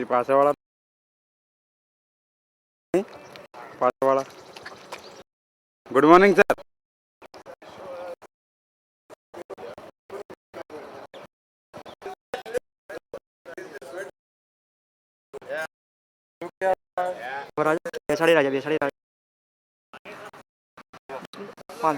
पास वाला पास वाला good morning sir. बेसाड़ी राजा बेसाड़ी राजा पान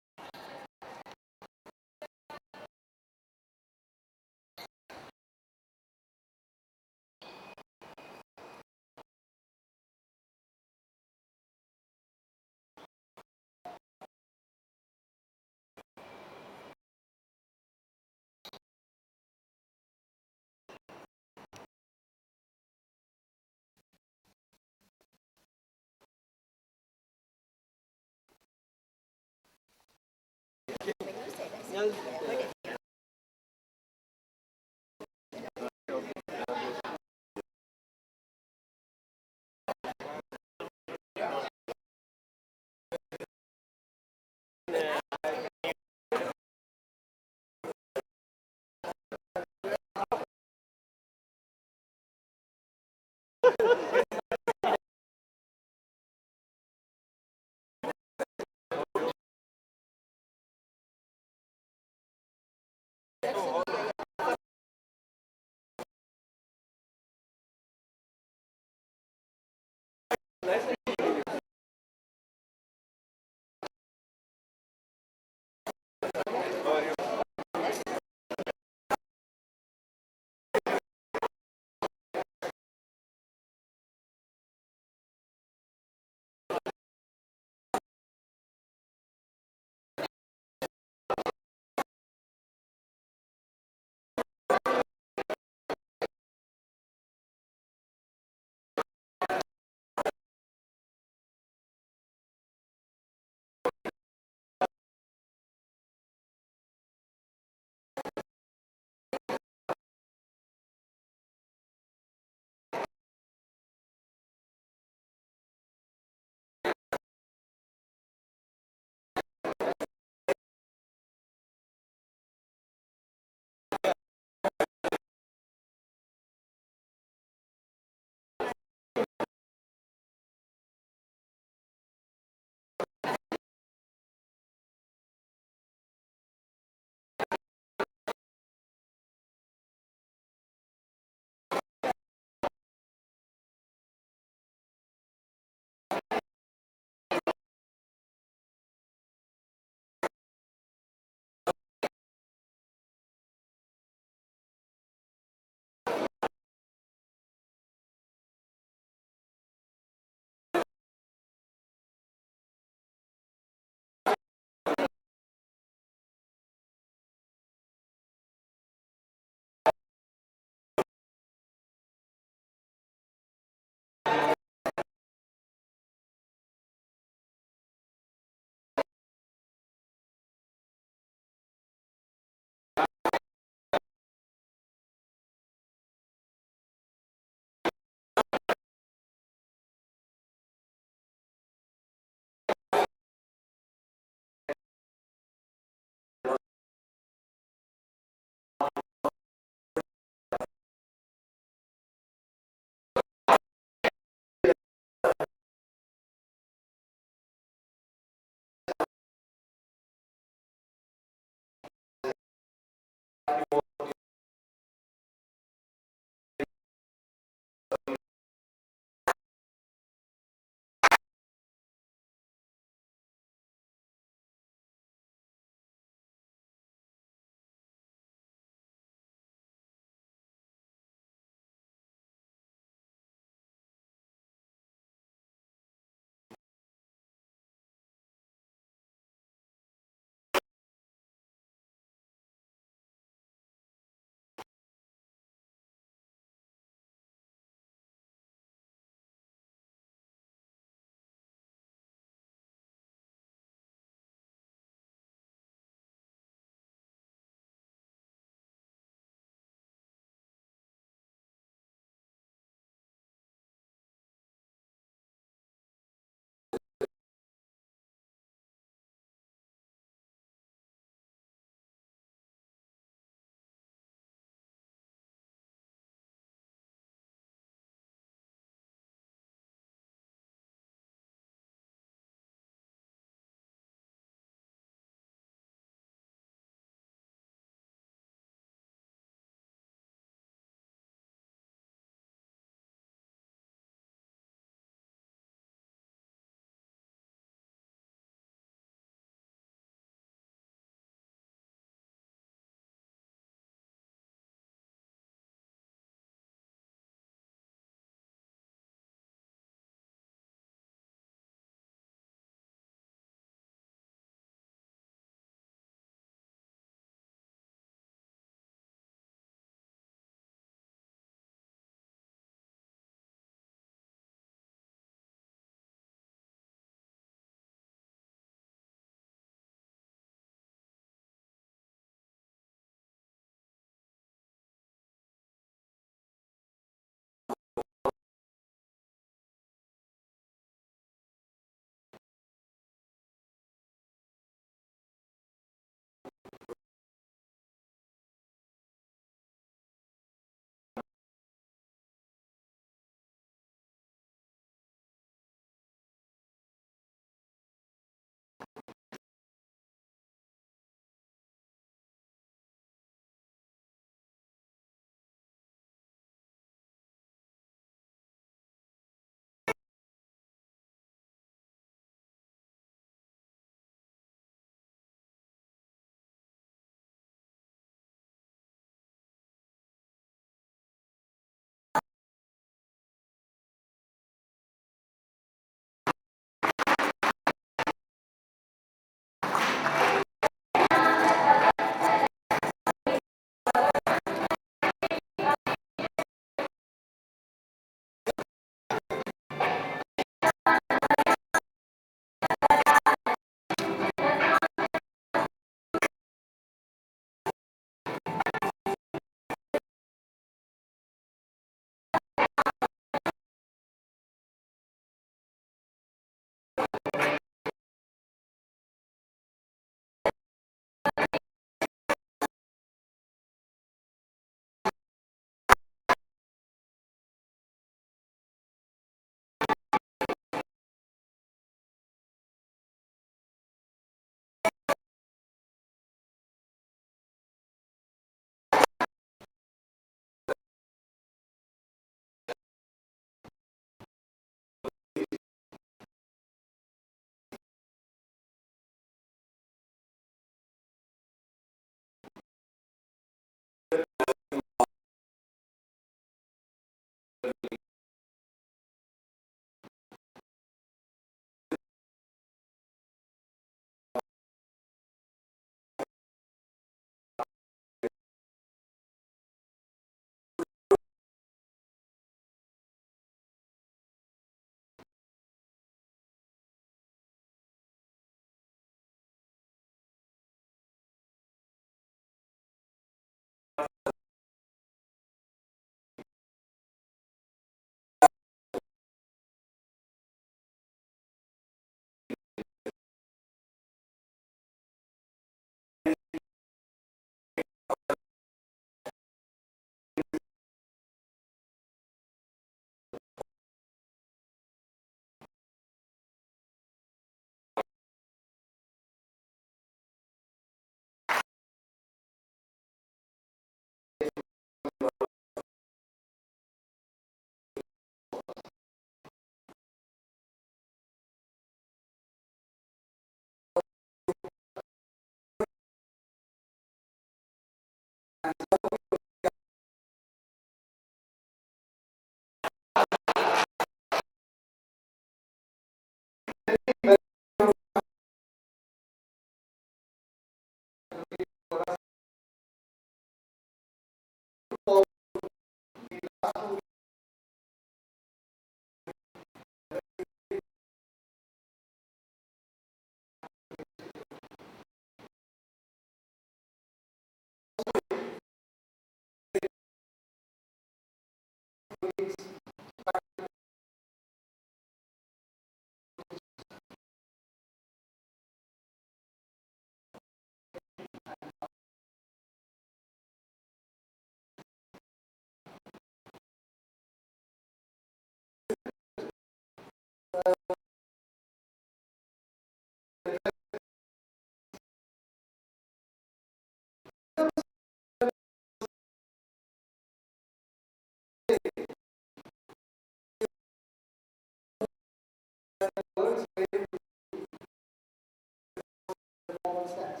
sense.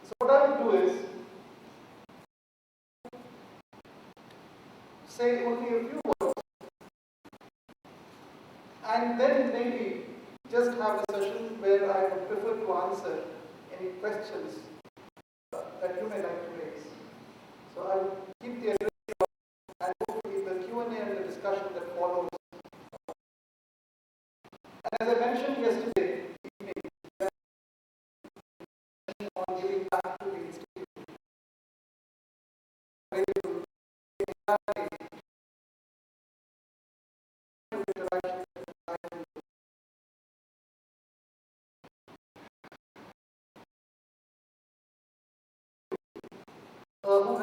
So what I would do is say only a few words and then maybe just have a session where I would prefer to answer any questions that you may like to raise. So I will keep the agenda and hopefully the Q&A and the discussion that follows. And as I mentioned yesterday evening, on giving back to the institute, who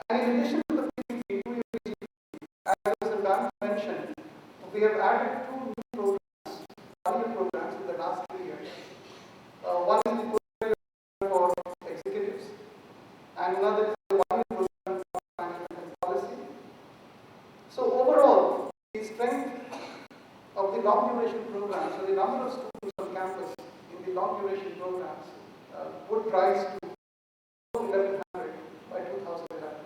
and in addition to the PPP, as Mr. Dan mentioned, we have added two new programs, one-year programs in the last 3 years. One is the program for executives, and another is the one-year program for management and policy. So overall, the strength of the long-duration programs, so the number of students on campus in the long-duration programs would rise to 1,100 by 2011.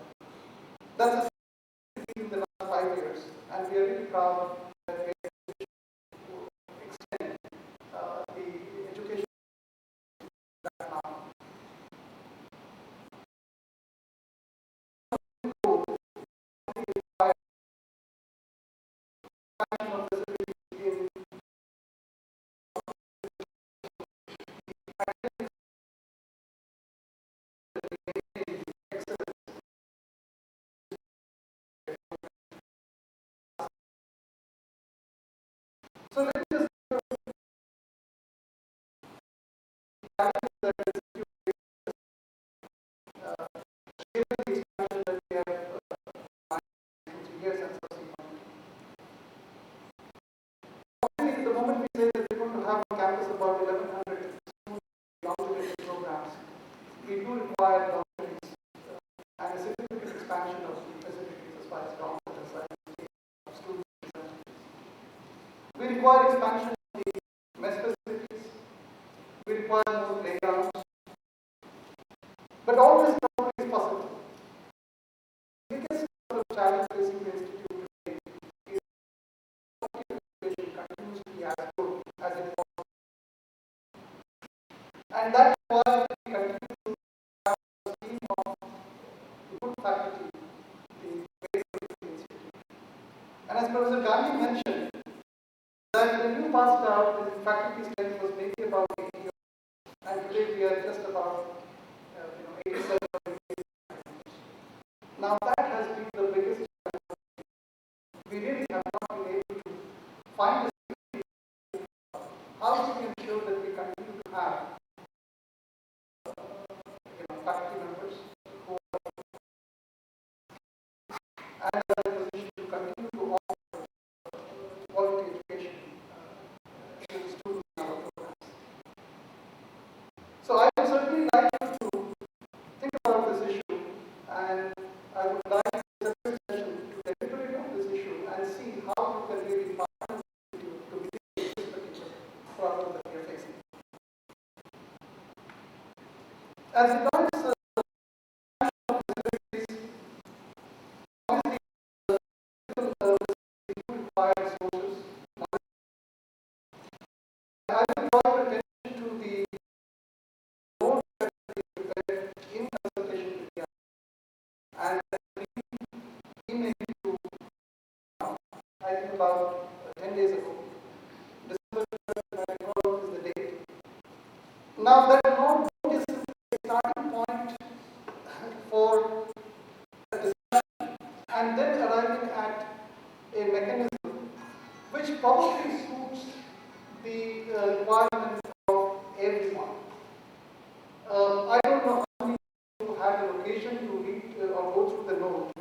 That's in the last 5 years, and we are really proud that we are able to extend the education that now. So let me just share the expansion that we have in 3 years and subsequently. Obviously, the moment we say that we're going to have on campus about 1,100 long-duration programs, we do require dormitories and a significant expansion of the facilities as far as dormitories of students. We require expansion of the mess facilities. We require more playgrounds. But all this is possible. The biggest challenge facing the institute today is education continues to be as good as it was. And that requires we continue to have a team of good faculty in various institutes. And as Professor Gandhi mentioned, that when you passed out, the faculty strength was maybe about 80 and are in a position to continue to offer quality education to students in our programs. So I would certainly like you to think about this issue, and I would like a separate session to deliberate on this issue and see how you can really partner to mitigate this particular problem that we are facing. As regards required resources, I will draw your attention to the note that we prepared in consultation with the and we emailed you, I think about 10 days ago. December 3rd, if I recall, is the date. Now, that note is a starting point for a discussion and then arriving at a mechanism which probably suits the requirement of everyone. I don't know how many people had an occasion to read or go through the note.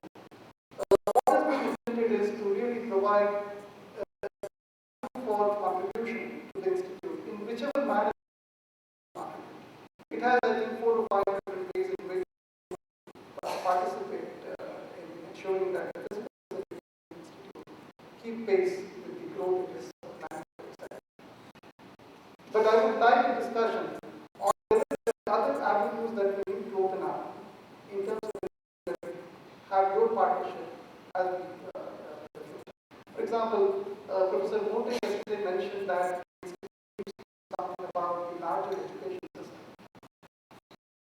What has been intended is to really provide for contribution to the institute in whichever manner it has, I think, 4 or 5 different ways in which participate in ensuring that the physical institute keep pace with the growth it is planned for itself. But I would like a discussion on other avenues that we need to open up in terms of have your partnership as we for example, Professor Mote yesterday mentioned that something about the larger education system.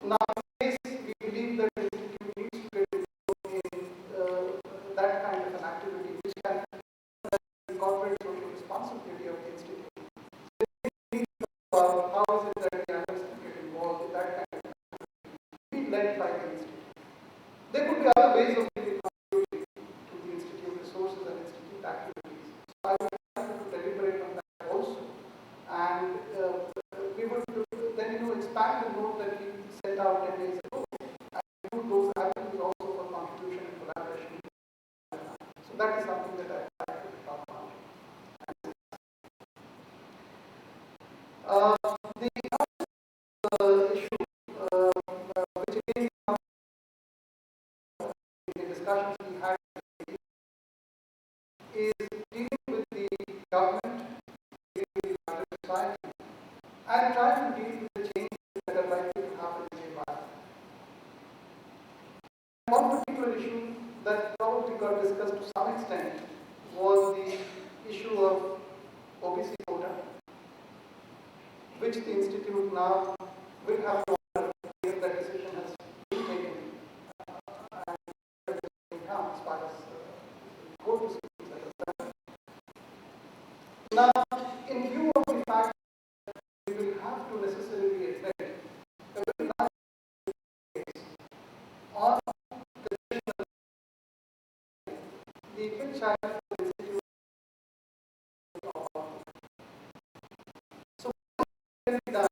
Now, in case we believe that the institute needs to get involved in that kind of an activity which can incorporate social responsibility of the institute. So we need to know about how is it that the analysts can get involved in that kind of activity, be led by the institute. There could be other ways of giving contributing to the institute resources and institute activities. So I would like to deliberate on that also. And we would then expand the note that we sent out 10 days ago and include those avenues also for contribution and collaboration. So that is something that I would like to talk about. The other issue which again in the discussions we had is dealing with the government, dealing with the larger society, and trying to deal with the changes that are likely to happen in the environment. One particular issue that probably got discussed to some extent was the issue of OBC quota, which the Institute now will have to honor if that decision has been taken and taken down as far as court proceedings are concerned. Now, in view of the fact that we will have to necessarily admit a very large case on the decision of the equal challenge for the Institute of so what can be done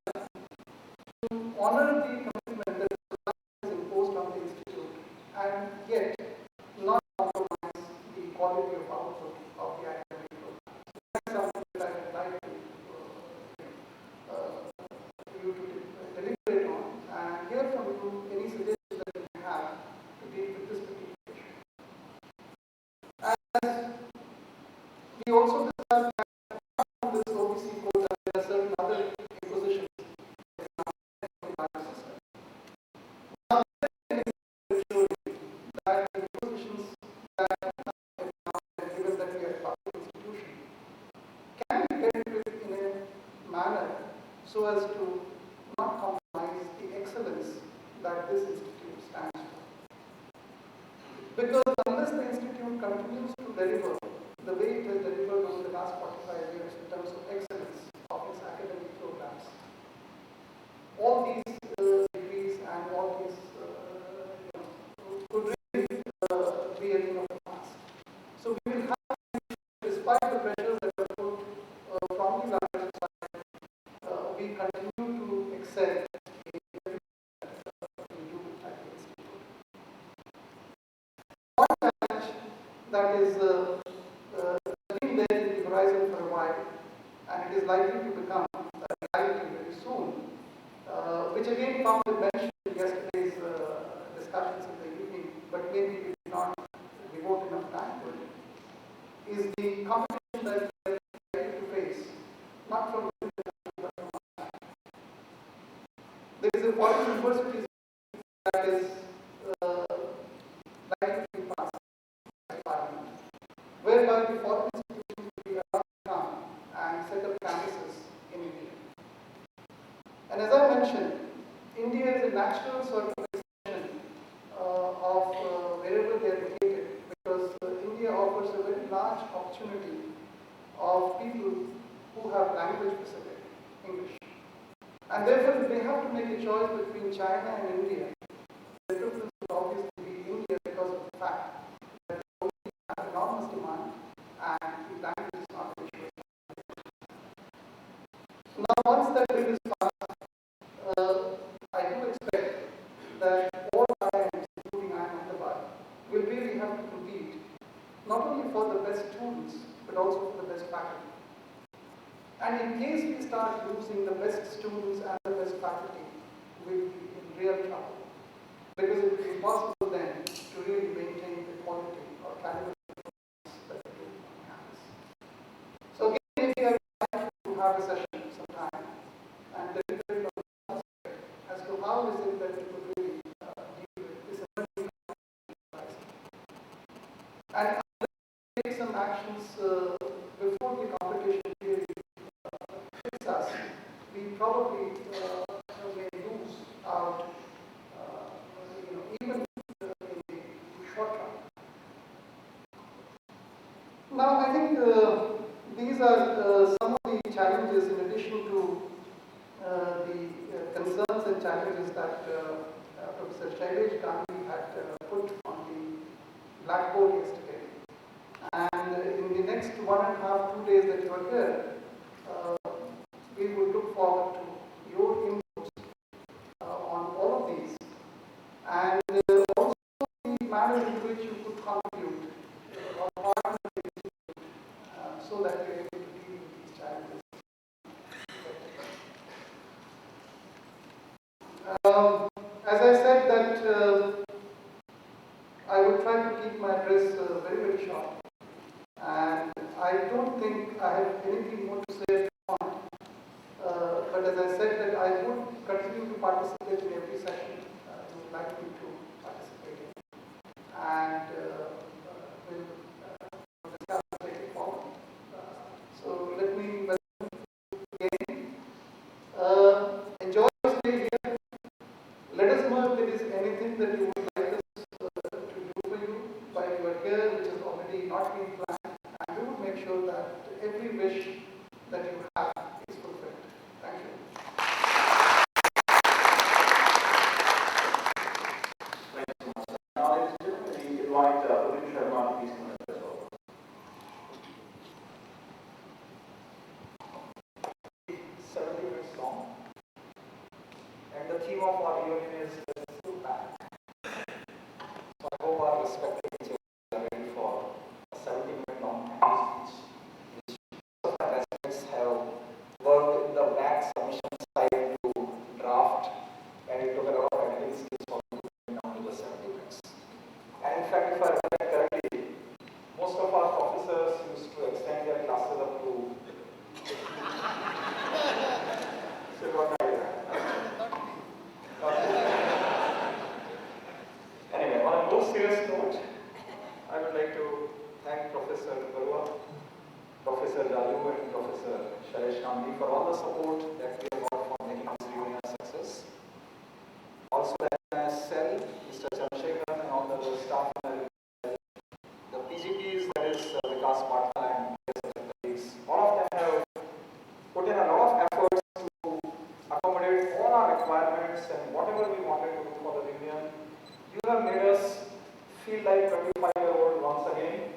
to honor the commitment that is imposed on the Institute and yet not compromise the quality of output of the academic program. So that's something that I would like to you to deliberate on and hear from you any suggestions that you may have to deal with this particular issue. As we also discussed that from this OBC quota, there are certain other impositions in our system. Now, that the impositions that given that we are a public institution can be dealt with in a manner so as to not compromise the excellence that this institute stands for. Because unless the institute continues to deliver the way it has delivered over the last 45 years in terms of excellence of its academic programs, all these degrees and all these could really be a thing of the past. So we will have, despite the pressures that are put from the larger society, we continue to excel in everything that we do at the institute. discussions in the evening, but maybe we did not devote enough time to it, is the competition that we are likely to face, not from within the country, but from outside. There is a foreign university that is likely to be passed by Parliament, whereby the foreign institutions will be allowed to come and set up campuses in India. And as I mentioned, India is a natural sort of extension of wherever they are located, because India offers a very large opportunity of people who have language facility, English. And therefore, if they have to make a choice between China and India, the preference will obviously be India because of the fact that they have enormous demand and the language is not an issue. Now, once that bill is passed, I do expect that all IIMs, including IIM Ahmedabad, will really have to compete not only for the best students, but also for the best faculty. And in case we start losing the best students and the best faculty, we'll be in real trouble. Because it will be impossible then to really maintain the quality or caliber that we do on campus. So again, maybe I would like to have a session sometime and deliberate on the aspect as to how is it that we could really deal with this emerging crisis. And take some actions before the competition really hits us. We probably may lose out, even in the short run. Now, I think these are some of the challenges in addition to the concerns and challenges that Professor Shailesh Gandhi had put on the blackboard yesterday. And in the next 1.5 to 2 days that you are here, we will look forward to your inputs on all of these, and also the manner in which you could contribute or participate so that we are able to deal with these challenges. As I said that I will try to keep my address very, very short. And I don't think I have anything more to say at this point. But as I said that I would continue to participate in every session you would like me to participate in. And we'll discuss and take it forward. So let me welcome you again. Enjoy your stay here. Let us know if there is anything that you would like us to do for you while you are here, which has already not been planned. And we will make sure that every wish that you have is fulfilled. Thank you. Thank you so much. Now, ladies and gentlemen, we invite Praveen Sharma to please come as well. 70 minutes long, and the theme of our reunion is the back. So I hope our respected teachers are ready for a 70-minute long speech, which most of our residents have worked in the back submission side to draft, and it took a lot of editing skills for me to bring down to the 70 minutes. And in fact, if I recollect correctly, most of our professors used to extend their classes up to Anyway, on a more serious note, I would like to thank Professor Barua, Professor Ralu, and Professor Shailesh Gandhi for all the support that we have got for making this reunion a success. Also, the cell, Mr. Chandrasekharan, and all the other staff, the PGPs, that is Vikas Patna and their colleagues, all of them have put in a lot of efforts to accommodate all our requirements and whatever we wanted to do for the reunion. You have made us feel like 25-year-old once again.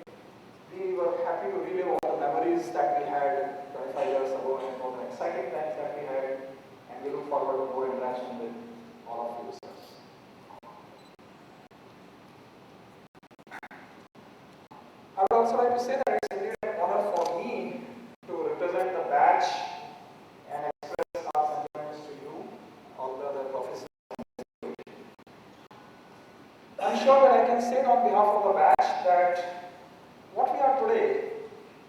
We were happy to relive all the memories that we had 25 years ago and all the exciting times that we had, and we look forward to more interaction with all of you. I would also like to say that it's indeed an honor for me to represent the batch and express our sentiments to you, all the other professors. I'm sure that I can say on behalf of the batch that what we are today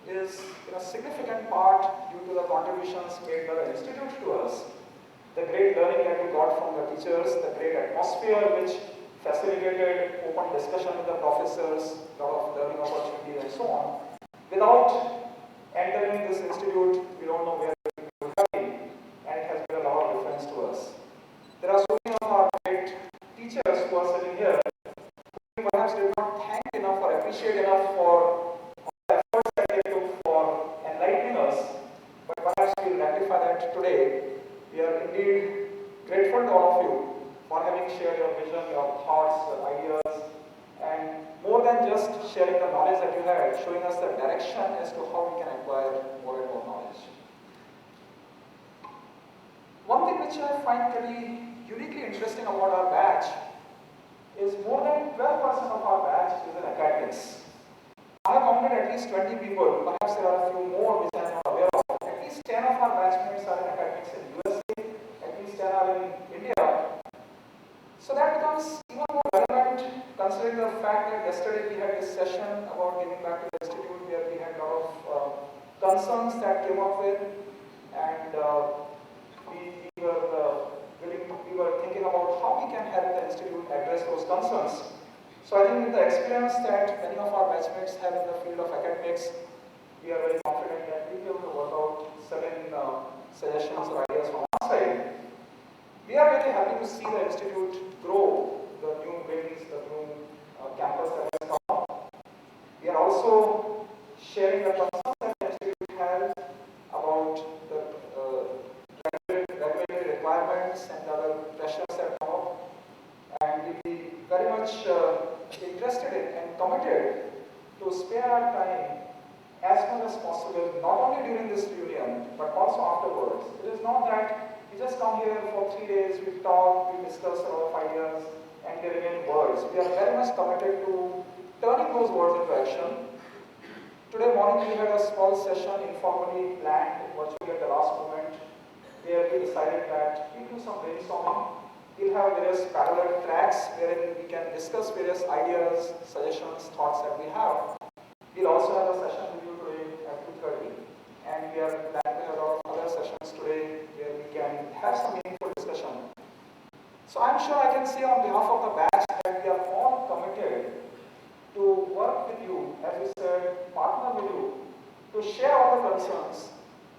is in a significant part due to the contributions made by the institute to us, the great learning that we got from the teachers, the great atmosphere which facilitated open discussion with the professors, a lot of learning opportunities and so on. Without entering this institute, we don't know where we will be, and it has made a lot of difference to us. There are so many of our great teachers who are sitting here who perhaps did not thank enough or appreciate enough for all the efforts that they took for enlightening us, but perhaps we'll rectify that today. We are indeed grateful to all of you for having shared your vision, your thoughts, your ideas, and more than just sharing the knowledge that you had, showing us the direction as to how we can acquire more and more knowledge. One thing which I find very uniquely interesting about our batch is more than 12% of our batch is in academics. I have counted at least 20 people, perhaps there are a few more which I am not aware of. At least 10 of our batchmates are in academics in USA, at least 10 are in India. So that becomes even more relevant considering the fact that yesterday we had this session about giving back to the institute where we had a lot of concerns that came up with, and we were thinking about how we can help the institute address those concerns. So I think with the experience that many of our batchmates have in the field of academics, we are very confident that we will be able to work out certain suggestions or ideas from our side. We are really happy to see the institute grow, the new buildings, the new campus that has come up. We are also sharing the concerns that the institute has about the regulatory requirements and other pressures that come up. And we be very much interested in and committed to spare our time as much as possible, not only during this reunion, but also afterwards. It is not that we just come here for 3 days, we talk, we discuss a lot of ideas, and they remain words. We are very much committed to turning those words into action. Today morning we had a small session informally planned virtually at the last moment, where we decided that we'll do some brainstorming. We'll have various parallel tracks wherein we can discuss various ideas, suggestions, thoughts that we have. We'll also have a session with you today at 2:30, and we are planning to have a lot of other sessions today where we can have some meaningful discussion. So I'm sure I can say on behalf of the batch that we are all committed to work with you, as we said, partner with you, to share all the concerns,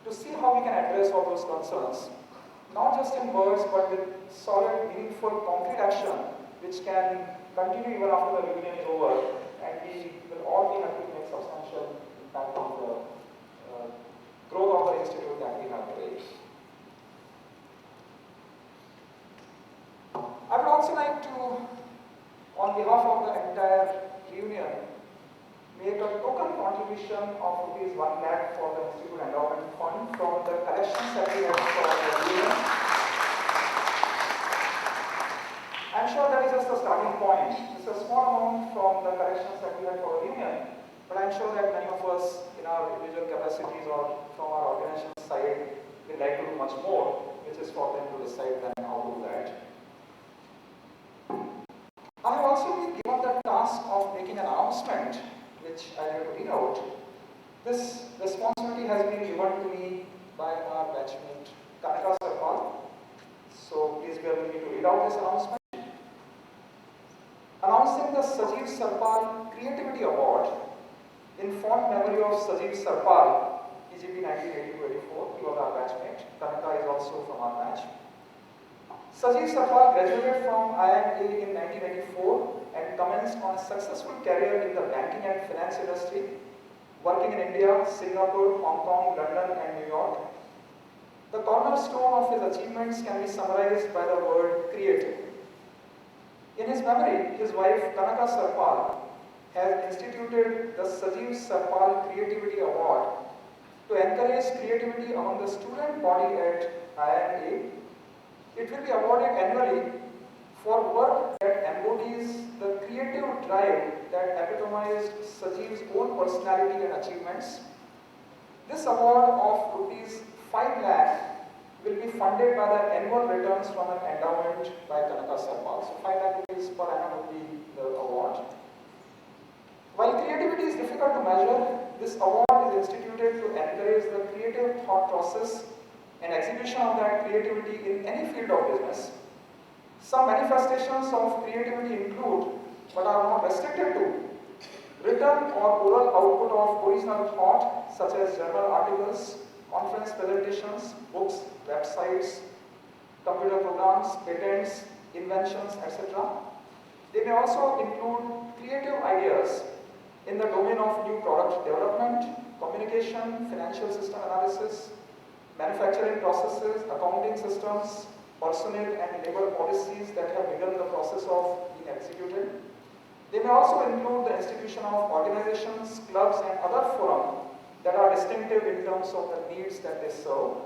to see how we can address all those concerns, not just in words, but with solid, meaningful, concrete action, which can continue even after the reunion is over, and we will all be happy to make substantial impact on the growth of the institute that we have today. I would also like to, on behalf of the entire reunion, make a token contribution of rupees 1 lakh for the Institute Endowment Fund from the collections that we had for the reunion. I'm sure that is just the starting point. It's a small amount from the collections that we had for the reunion, but I'm sure that many of us in our individual capacities or from our organization side would like to do much more, which is for them to decide then how to do that. I have also been given the task of making an announcement, which I have to read out. This responsibility has been given to me by our batchmate Kanika Sarpal. So please bear with me to read out this announcement. Announcing the Sajeev Sarpal Creativity Award in fond memory of Sajeev Sarpal, PGP 1982-84. He was our batchmate. Kanika is also from our batch. Sajeev Sarpal graduated from IIM in 1984 and commenced on a successful career in the banking and finance industry, working in India, Singapore, Hong Kong, London, and New York. The cornerstone of his achievements can be summarized by the word creative. In his memory, his wife Kanika Sarpal has instituted the Sajeev Sarpal Creativity Award to encourage creativity among the student body at IIM. It will be awarded annually for work that embodies the creative drive that epitomized Sajeev's own personality and achievements. This award of rupees 5 lakh will be funded by the annual returns from an endowment by Kanika Sarpal. So 5 lakh rupees per annum will be the difficult to measure, this award is instituted to encourage the creative thought process and execution of that creativity in any field of business. Some manifestations of creativity include, but are not restricted to, written or oral output of original thought, such as journal articles, conference presentations, books, websites, computer programs, patents, inventions, etc. They may also include creative ideas in the domain of new product development, communication, financial system analysis, manufacturing processes, accounting systems, personnel and labor policies that have begun the process of being executed. They may also include the institution of organizations, clubs and other forums that are distinctive in terms of the needs that they serve.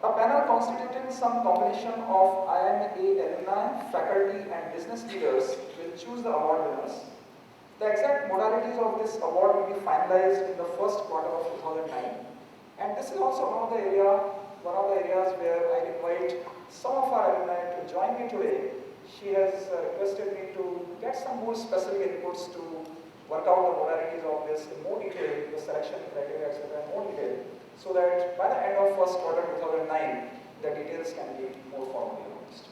A panel constituting some combination of IIM alumni, faculty and business leaders will choose the award winners. The exact modalities of this award will be finalized in the first quarter of 2009. And this is also one of the areas where I invite some of our alumni to join me today. She has requested me to get some more specific inputs to work out the modalities of this in more detail, the selection criteria, etc. in more detail, so that by the end of first quarter 2009, the details can be more formally announced.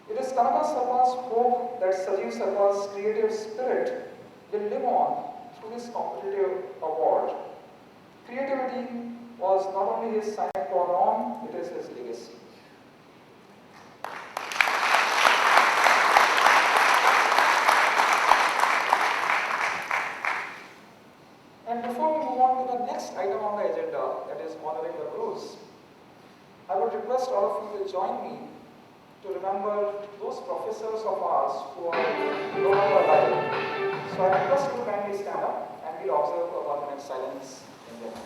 It is Kanaka Sarma's hope that Sajeev Sarma's creative spirit will live on through this competitive award. Creativity was not only his sign for on, it is his legacy. And before we move on to the next item on the agenda, that is honoring the gurus, I would request all of you to join me to remember those professors of ours who are no longer alive. So I request you to kindly stand up and we'll observe a 1 minute silence in their memory.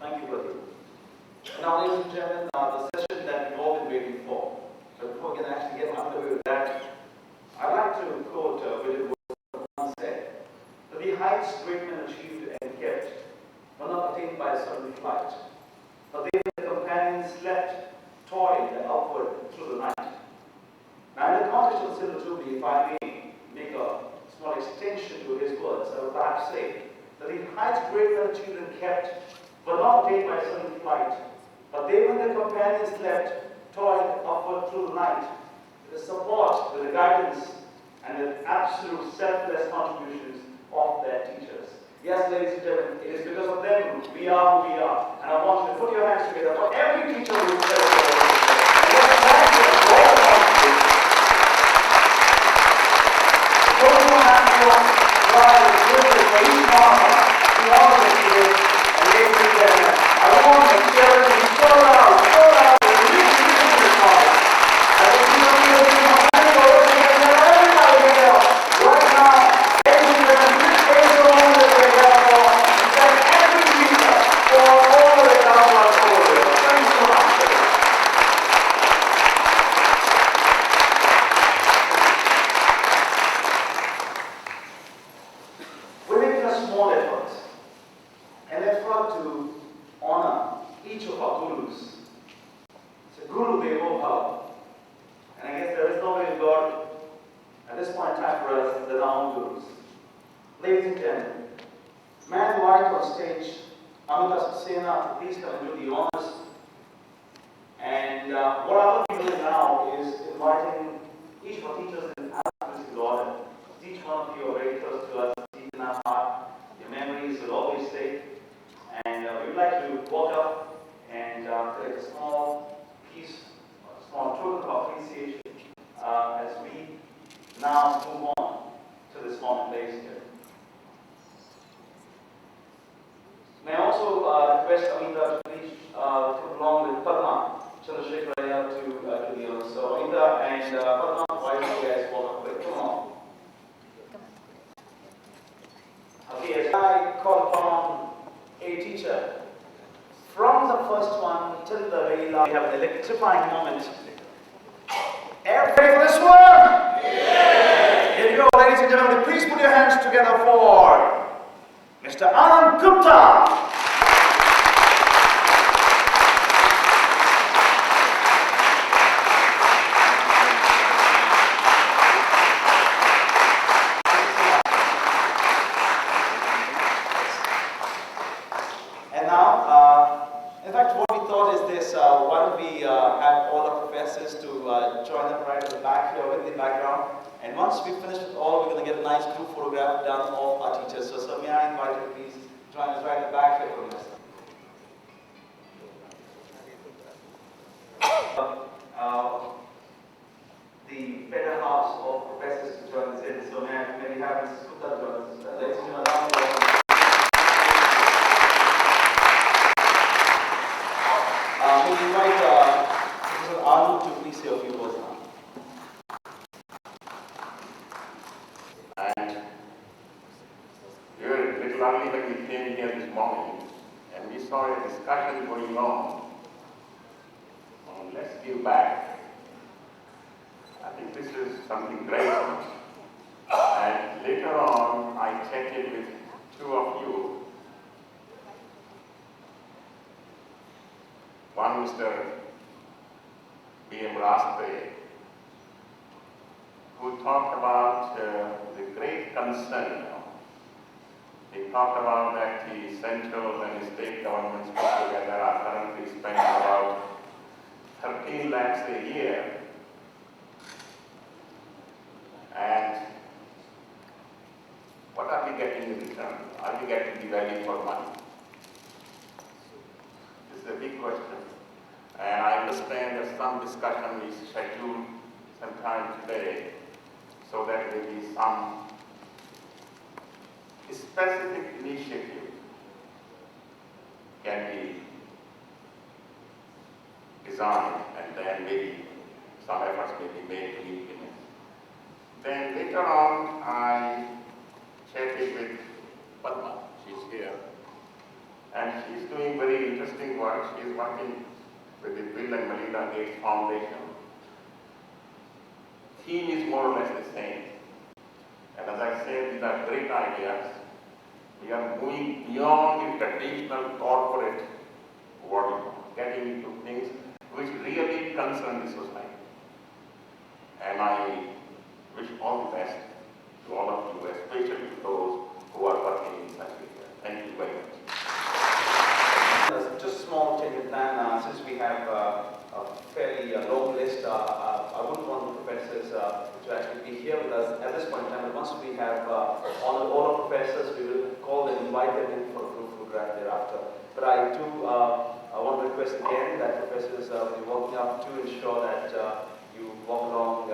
Thank you, brother. Now, ladies and gentlemen, the session that we've all been waiting for. So before we can actually get underway with that, I'd like to quote William Wordsworth once said, that the heights great men achieved and kept were not attained by a sudden flight, but they and their companions slept, toiled, and upward through the night. Now, in the context of the Jubilee, if I may make a small extension to his words, I would perhaps say that the heights great men achieved and kept were not attained by sudden flight, but they and their companions slept, toiled upward through the night, with the support, with the guidance, and the absolute selfless contributions of their teachers. Yes, ladies and gentlemen, it is because of them we are who we are. And I want you to put your hands together for every teacher who is there. Ladies and gentlemen, man white on stage, Ahmedabad, please come and do the honors. And what I will be doing now is inviting each of our teachers in alphabetical order. Each one of you are very close to us, deep in our heart. Your memories will always stay. And we would like to walk up and take a small piece, a small token of appreciation as we now move on to this moment, ladies and gentlemen. May I also request Amita to please come along with Padma Chandrasekhar to do the honors. So Amita and Padma, why don't you guys walk up quick? Come on. Okay, as I electrifying moment. Ready for this one? Here you go, ladies and gentlemen. Please put your hands together for Mr. Anand Gupta. And now, in fact, what we thought is this, why don't we have all our professors to join them right at the back here in the background. And once we finish with all, we're going to get a nice group photograph done of our teachers. So may I invite you, please, join us right at the back here for this. The better halves of professors to join us in. So may we have Mrs. Gupta join us. Ladies and gentlemen, we invite Professor Anand to please say a few words now. And we were a little early when we came here this morning, and we saw a discussion going on let's give back. I think this is something great. And later on, I chatted with two of you. One, Mr. B.M. Rastre, who talked about the great concern. He talked about that the central and the state governments put together are currently spending about 13 lakhs a year. And what are we getting in return? Are we getting the value for money? This is a big question. And I understand that some discussion is scheduled sometime today, so that there will be some specific initiative can be designed, and then maybe some efforts may be made to implement. Then later on, I chatted with Padma. She's here, and she's doing very interesting work. She's working with the Bill and Melinda Gates Foundation. Theme is more or less the same. And as I said, these are great ideas. We are moving beyond the traditional corporate world, getting into things which really concern the society. And I wish all the best to all of you, especially to those who are working in such areas. Thank you very much. Just a small change in plan, since we have a fairly long list, I wouldn't want the professors to actually be here with us at this point in time, but once we have honored all our professors, we will call them, invite them in for a group photograph thereafter. But I do want to request again that professors will be walking up to ensure that you walk along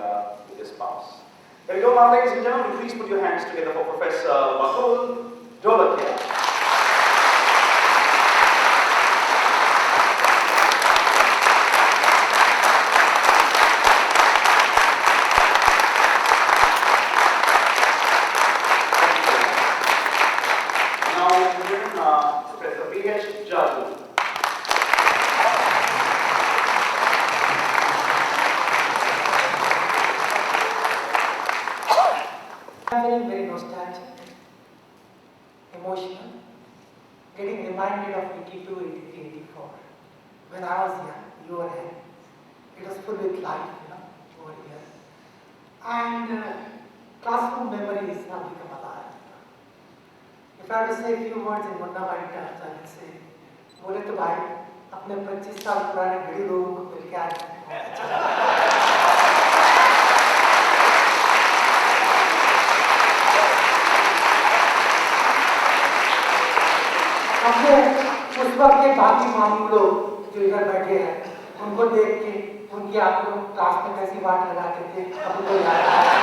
with your spouse. Here we go now, ladies and gentlemen. Please put your hands together for Professor Bakul Dolakia. I'm feeling very nostalgic, emotional, getting reminded of 82, 83, 84. When I was young, you were young. It was full with life, over here. And classroom memories have become alive. If I have to say a few words in Mundawai terms, I will say, बोले तो भाई अपने 25 साल पुराने घड़ी लोगों को मिल के आए हमने उस वक्त के बाकी मामू लोग जो इधर बैठे हैं उनको देख के उनकी आप लोग क्लास में कैसी बात लगाते थे अब उनको याद आया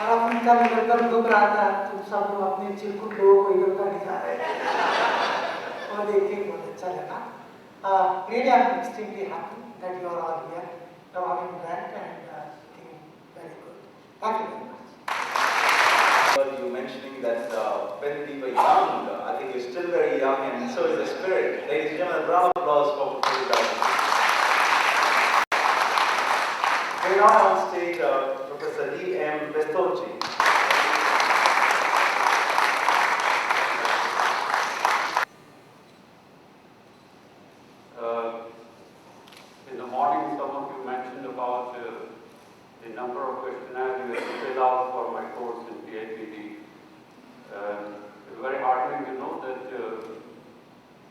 और अब उनका निरंतर दुख रहा था तुम सब लोग अपने चिरकुट लोगों को इधर उधर ले जा रहे थे और देख के बहुत अच्छा लगा really I'm extremely happy that you are all here providing grant and very good. Thank you very much. You mentioning that when we were young, I think you're still very young, and so is the spirit. Ladies and gentlemen, a round of applause for Professor Dalu. We now have on stage Professor IIM Ahmedabad. In the morning, some of you mentioned about the number of questionnaires you have to fill out for my course in PhD. It's very heartening to know that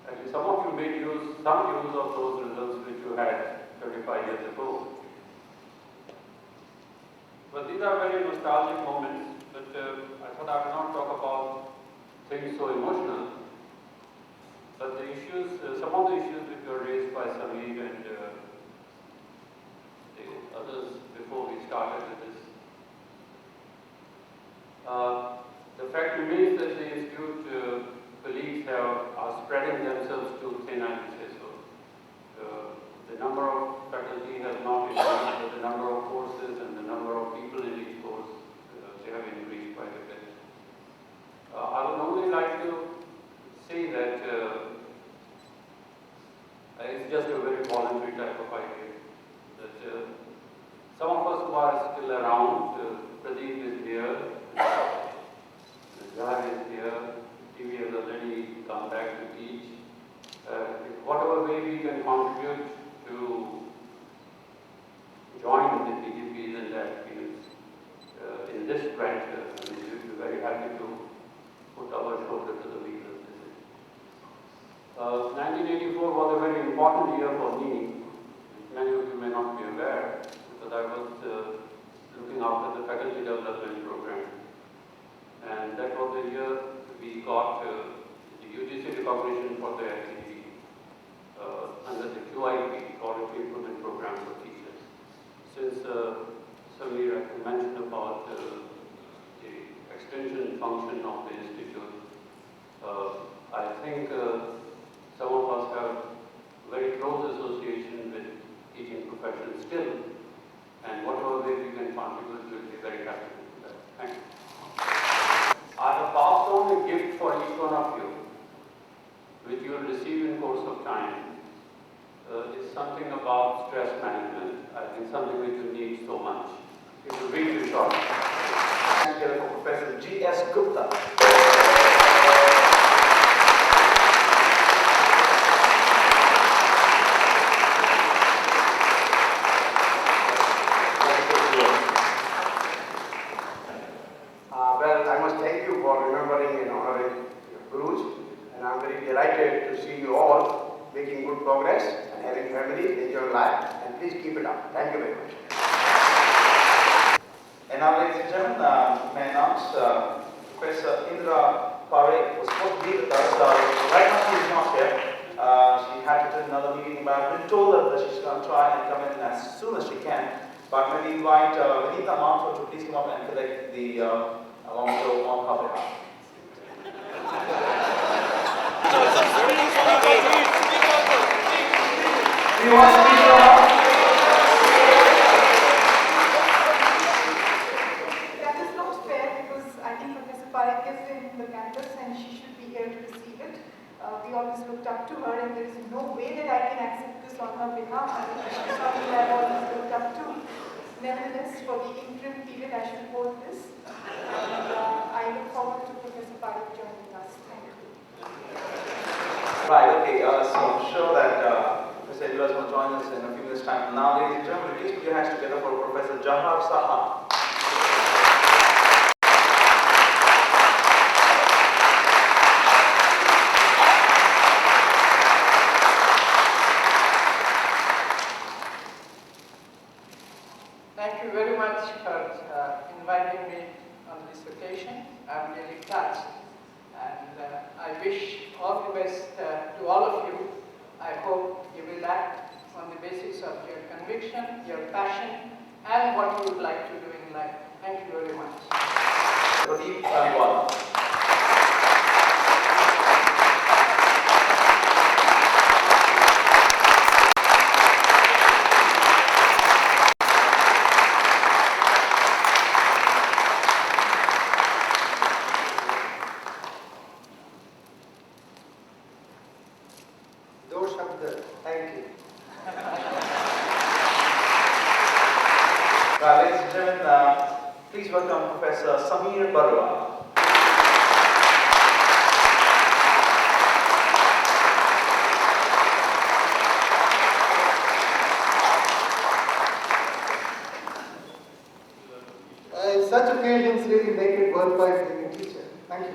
actually some of you made some use of those results which you had 35 years ago. But these are very nostalgic moments, but I thought I would not talk about things so emotional. But the issues, some of the issues which were raised by Sameer and the others before we started with this, the fact remains that the institute colleagues are spreading themselves too thin, I would say so. The number of faculty has not increased, but the number of courses and the number of people in each course, they have increased quite a bit. I would only like to say that it's just a very voluntary type of idea. That some of us who are still around, Pradeep is here, Zahar is here, TV has already come back to teach. Whatever way we can contribute to join the PGPs and the fields in this venture, we should be very happy to put our shoulder to the wheel. 1984 was a very important year for me. Many of you may not be aware, because I was looking after the faculty development program. And that was the year we got the UGC recognition for the activity under the QIP, Quality Improvement Program for Teachers. Since Sameer mentioned about the extension function of the institute, I think some of us have very close association with teaching profession still, and whatever way we can contribute, we'll be very happy to do that. Thank you. I have passed on a gift for each one of you, which you will receive in course of time. It's something about stress management. I think something which you need so much. It will read you shortly. Together for Professor G.S. Gupta. Well, I must thank you for remembering and honoring your gurus, and I'm very delighted to see you all making good progress and having family, enjoying life, and please keep it up. Thank you very much. And now, ladies and gentlemen, may I announce Professor Indra Parekh was supposed to be with us. Right now, she is not here. She had to attend another meeting, but I've been told her that she's going to try and come in as soon as she can. But may we invite Vinita Manford to please come up and collect the memento on her behalf. Do you want to speak now? That is not fair, because I think Professor Parekh is in the campus and she should be here to receive it. We always looked up to her, and there is no way that I can accept this on her behalf. I think she's something I've always looked up to. Nevertheless, for the interim period, I should hold this. And I look forward to Professor Parekh joining us. Thank you. Right, okay, so I'm sure that Professor Indra is going to join us in a few minutes' time. Now, ladies and gentlemen, please put your hands together for Professor Jahar Saha. Thank you very much for inviting me on this occasion. I'm really touched, and I wish all the best to all of you. I hope you will act on the basis of your conviction, your passion, and what you would like to do in life. Thank you very much. Pradeep Aliwala. दो शब्द Ladies and gentlemen, please welcome Professor Samir Barua. Such occasions really make it worthwhile being a teacher. Thank you.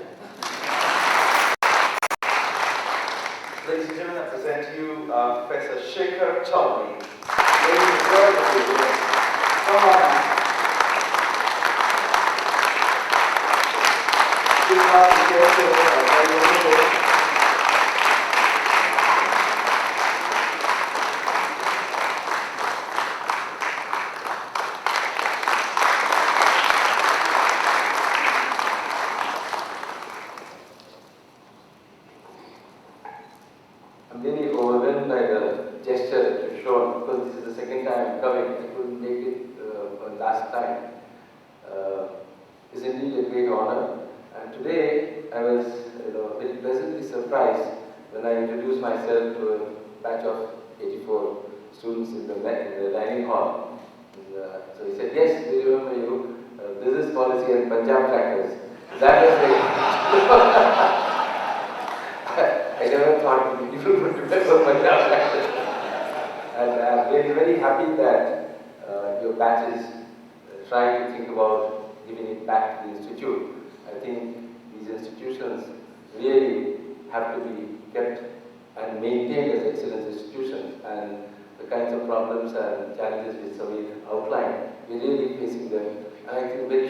Ladies and gentlemen, I present to you Professor Shekhar Chaudhary. Ladies and gentlemen, come on now. This class is also very wonderful. I'm really overwhelmed by the gesture that you've shown because this is the second time I'm coming. I couldn't make it last time. It's indeed a great honor. And today I was very pleasantly surprised when I introduced myself to a batch of 84 students in the dining hall. And, so he said, yes, we remember you, business policy and Punjab tractors. That was very... I never thought people would remember Punjab tractors. And I'm really very happy that your batch is trying to think about giving it back to the institute. I think these institutions really have to be kept and maintained as excellent institutions, and the kinds of problems and challenges which Samir outlined, we're really facing them. And I think very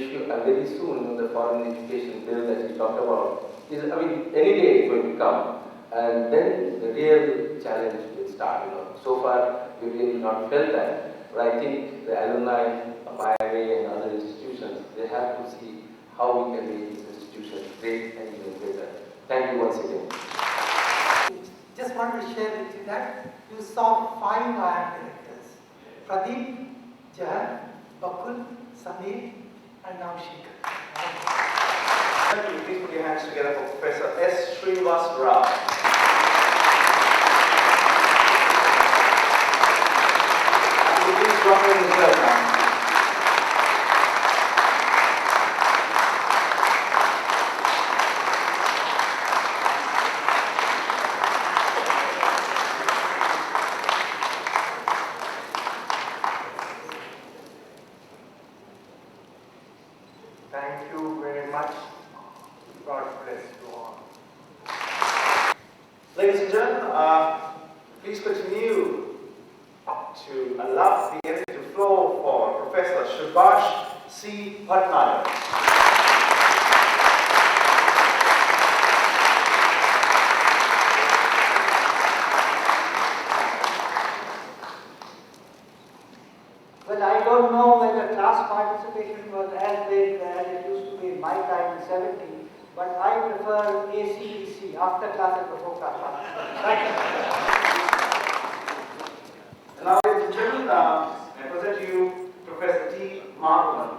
soon the foreign education bill that he talked about is, any day it's going to come, and then the real challenge will start. So far we've really not felt that, but I think the alumni of IIM and other institutions, they have to see how we can make these institutions great and even greater. Thank you once again. Just wanted to share with you that you saw 5 IIM directors: Pradeep, Jahan, Bakul, Samir, and now Shekhar. Thank you. Please put your hands together for Professor S. Srinivas Rao. Please drop in the bell now. Thank you very much. God bless you all. Ladies and gentlemen, please continue to allow the energy to flow for Professor Subhash C. Bhatnagar. Well, I don't know whether class participation was as big as it used to be in my time in 70, but I prefer ACEC, after class and before class. Thank you. And now, ladies and gentlemen, I present to you Professor T. Markman.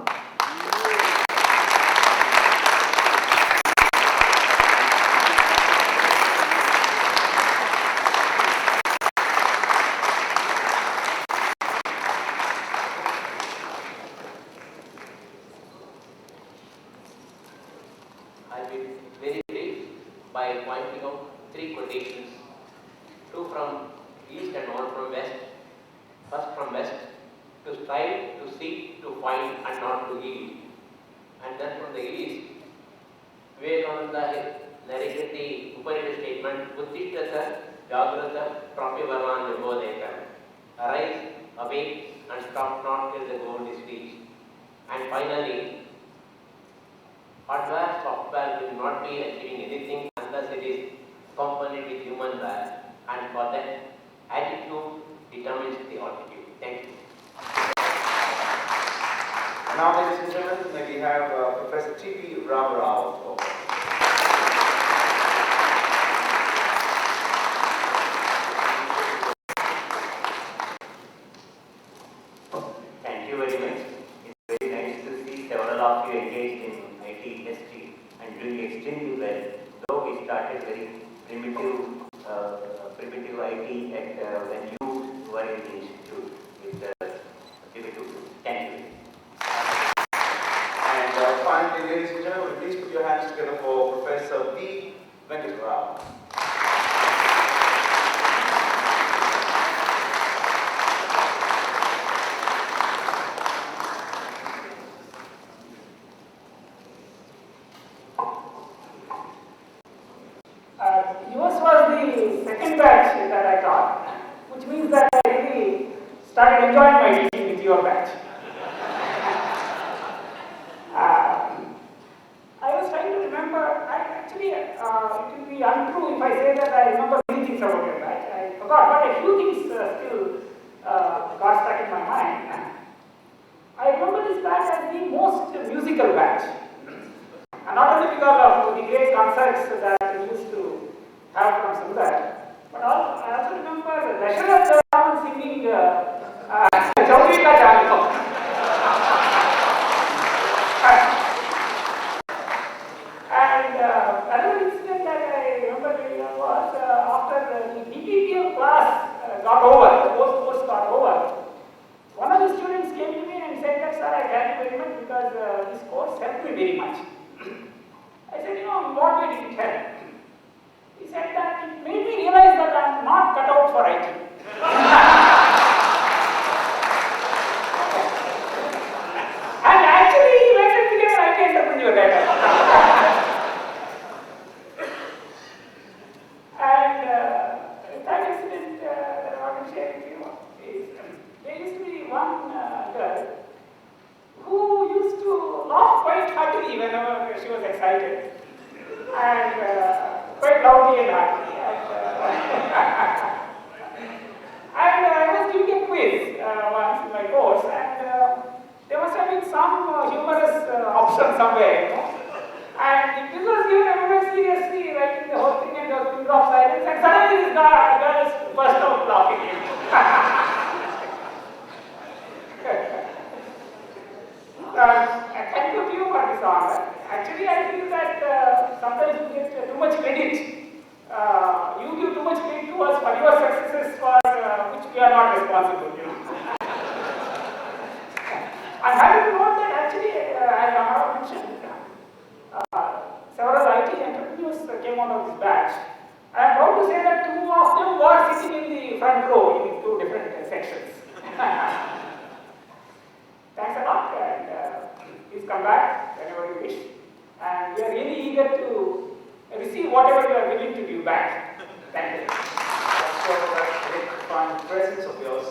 I'll be very brief by pointing out 3 quotations, 2 from east and 1 from west. First from west: to strive, to seek, to find, and not to yield. And then from the east, Vivekananda narrated the Upanishad statement, Uttishthata, Jagrata, Prapivarman Vibhodeka. Arise, awake, and stop not till the goal is reached. And finally, hardware, software will not be achieving anything unless it is accompanied with human ware, and for that, attitude determines the altitude. Thank you. And now, ladies and gentlemen, may we have Professor T.P. Ram Rao. Thank you very much. It's very nice to see several of you engaged in IT industry and doing extremely well. Though we started very primitive IT at when you were in the institute with Jubilee. Thank you. finally, ladies and gentlemen, please put your hands together for Professor V. Venkatarao. Yours was the second batch that I taught, which means that I really started enjoying my teaching with your batch. I was trying to remember, it will be untrue if I say that I remember many things about your batch. I forgot, but a few things still got stuck in my mind. I remember this batch as the most musical batch. And not only because of the great concerts that we used to have from Sundar, but I also remember Rashad Raman singing Jubilee ka Janko. And another incident that I remember very well was after the DPPL class got over, the post got over, one of the students came to me and said that, sir, I thank you very much because this course helped me very much. I said, in what way did it help? He said that it made me realize that I am not cut out for IT. And actually, he went and became an IT entrepreneur later. And that incident that I want to share with you is there used to be one girl who used to laugh quite heartily whenever she was excited, and quite loudly and heartily. And I was giving a quiz once in my course, and there must have been some humorous option somewhere, And this was given, I remember seriously writing the whole thing, and there was a pin drop silence, and suddenly this girl burst out laughing. Thank you to you for this honor. Actually, I feel that sometimes you get too much credit. You give too much credit to us for your successes for which we are not responsible. I'm happy to note that actually, as Amara mentioned, several IT entrepreneurs came out of this batch. I am proud to say that two of them were sitting in the front row in two different sections. Thanks a lot, and please come back whenever you wish. And we are really eager to receive whatever you are willing to give back. Thank you. For that great fine presence of yours.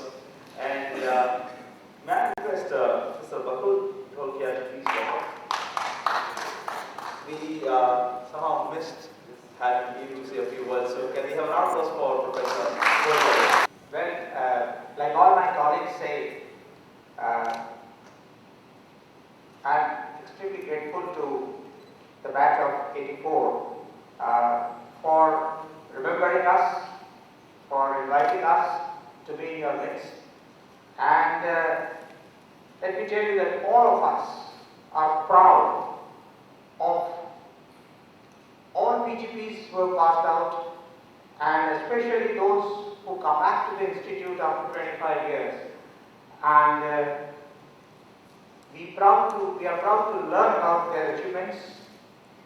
And may I request Mr. Bakul Tolkia to please come up. We somehow missed having you to say a few words, so can we have an round of applause for Professor Tolkia? Well, like all my colleagues say, I'm extremely grateful to the batch of 84 for remembering us, for inviting us to be in your midst. And let me tell you that all of us are proud of all PGPs who have passed out, and especially those who come back to the institute after 25 years. And we are proud to learn about their achievements,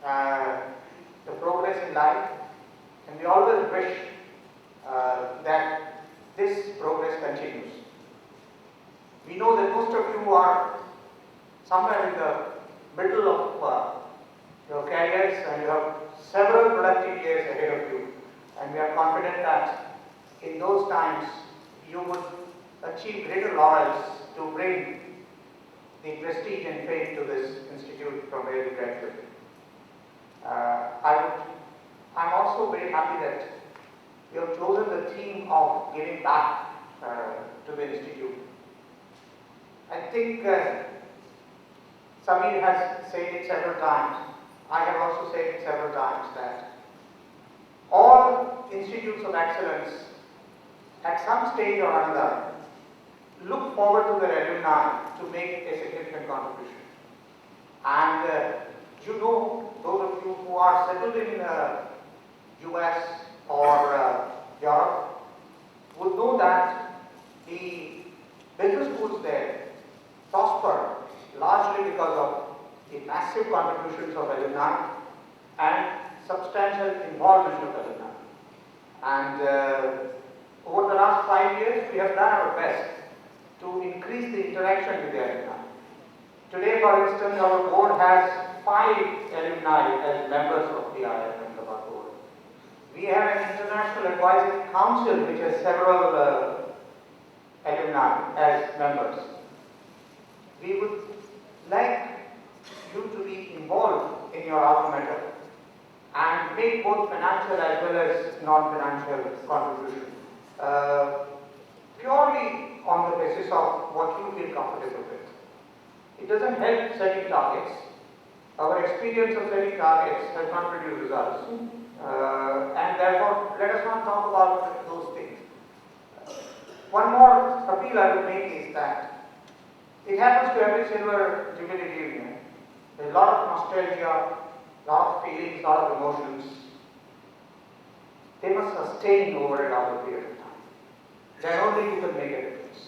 the progress in life, and we always wish that this progress continues. We know that most of you are somewhere in the middle of your careers, and you have several productive years ahead of you, and we are confident that in those times you would achieve greater laurels to bring the prestige and fame to this institute from where you graduated. I'm also very happy that you have chosen the theme of giving back to the institute. I think Samir has said it several times. I have also said it several times that all institutes of excellence at some stage or another look forward to their alumni to make a significant contribution. And you know, those of you who are settled in US or Europe would know that the business schools there prosper largely because of the massive contributions of alumni and substantial involvement of alumni. And over the last 5 years, we have done our best to increase the interaction with the alumni. Today, for instance, our board has 5 alumni as members of the IIM Ahmedabad board. We have an international advisory council which has several alumni as members. We would like you to be involved in your alma mater and make both financial as well as non-financial contribution. Purely on the basis of what you feel comfortable with. It doesn't help setting targets. Our experience of setting targets has not produced results. And therefore, let us not talk about those things. One more appeal I would make is that it happens to every silver jubilee reunion. There's a lot of nostalgia, a lot of feelings, a lot of emotions. They must sustain over a longer period of time. Then only you can make a difference.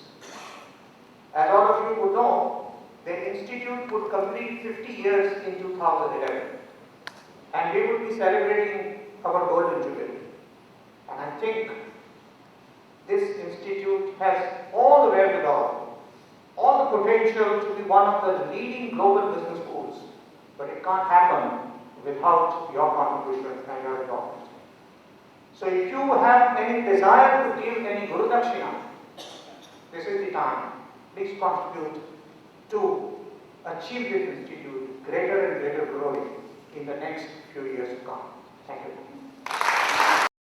As all of you would know, the institute would complete 50 years in 2011. And we would be celebrating our golden jubilee. And I think this institute has all the wherewithal, all the potential to be one of the leading global business schools. But it can't happen without your contribution and your involvement. So if you have any desire to give any Guru Dakshina, this is the time. Please contribute to achieve this institute greater and greater glory in the next few years to come. Thank you.